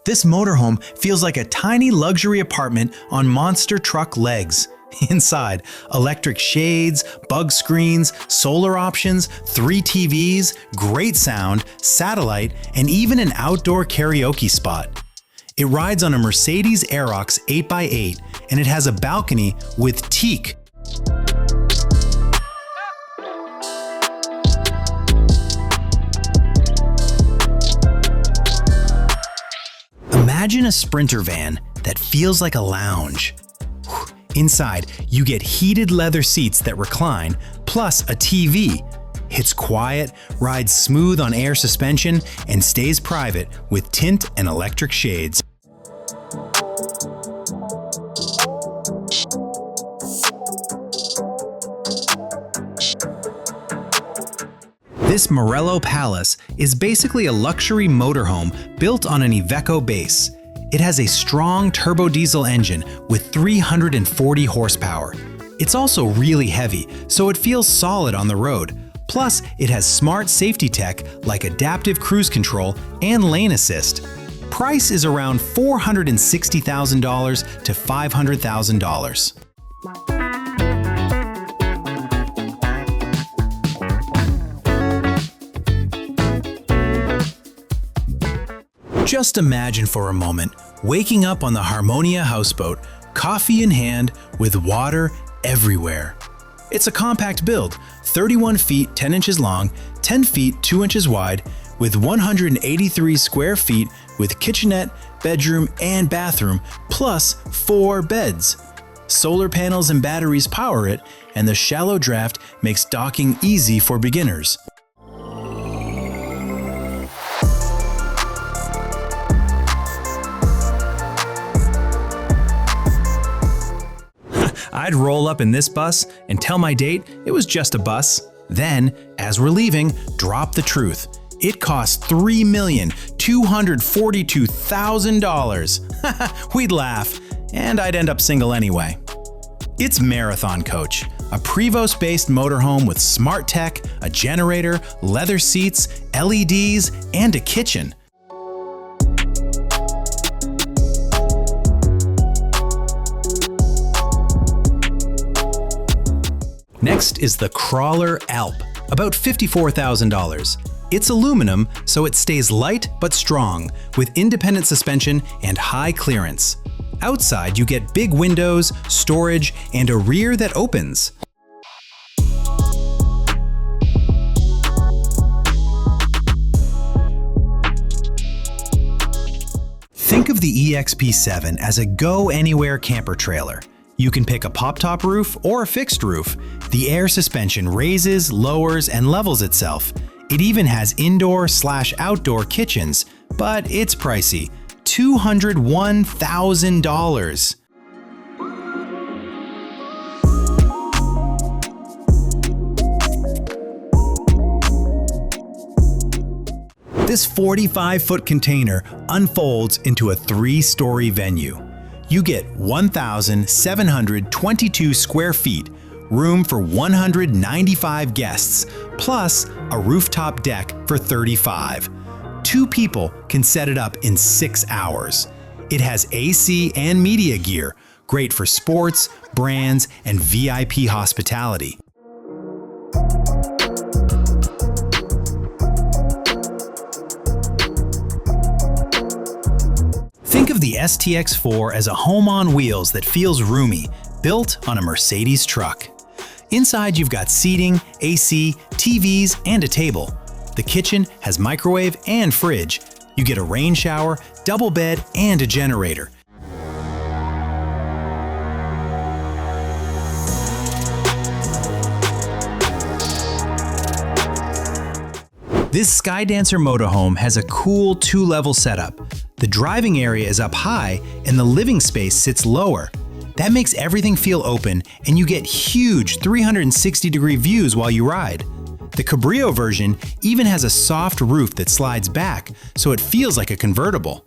This motorhome feels like a tiny luxury apartment on monster truck legs. Inside, electric shades, bug screens, solar options, 3 TVs, great sound, satellite, and even an outdoor karaoke spot. It rides on a Mercedes Aerox 8x8, and it has a balcony with teak. Imagine a Sprinter van that feels like a lounge. Inside, you get heated leather seats that recline, plus a TV. It's quiet, rides smooth on air suspension, and stays private with tint and electric shades. This Morello Palace is basically a luxury motorhome built on an Iveco base. It has a strong turbo diesel engine with 340 horsepower. It's also really heavy, so it feels solid on the road. Plus, it has smart safety tech like adaptive cruise control and lane assist. Price is around $460,000 to $500,000. Just imagine for a moment waking up on the Harmonia houseboat, coffee in hand, with water everywhere. It's a compact build, 31 feet 10 inches long, 10 feet 2 inches wide, with 183 square feet with kitchenette, bedroom, and bathroom, plus 4 beds. Solar panels and batteries power it, and the shallow draft makes docking easy for beginners. I'd roll up in this bus and tell my date it was just a bus. Then, as we're leaving, drop the truth. It cost $3,242,000. We'd laugh, and I'd end up single anyway. It's Marathon Coach, a Prevost-based motorhome with smart tech, a generator, leather seats, LEDs, and a kitchen. Next is the Crawler Alp, about $54,000. It's aluminum, so it stays light but strong, with independent suspension and high clearance. Outside, you get big windows, storage, and a rear that opens. Think of the EXP7 as a go-anywhere camper trailer. You can pick a pop-top roof or a fixed roof. The air suspension raises, lowers, and levels itself. It even has indoor/outdoor kitchens, but it's pricey, $201,000. This 45-foot container unfolds into a 3-story venue. You get 1,722 square feet, room for 195 guests, plus a rooftop deck for 35. 2 people can set it up in 6 hours. It has AC and media gear, great for sports, brands, and VIP hospitality. Think of the STX4 as a home on wheels that feels roomy, built on a Mercedes truck. Inside, you've got seating, AC, TVs, and a table. The kitchen has microwave and fridge. You get a rain shower, double bed, and a generator. This Skydancer motorhome has a cool 2-level setup. The driving area is up high and the living space sits lower. That makes everything feel open, and you get huge 360-degree views while you ride. The Cabrio version even has a soft roof that slides back, so it feels like a convertible.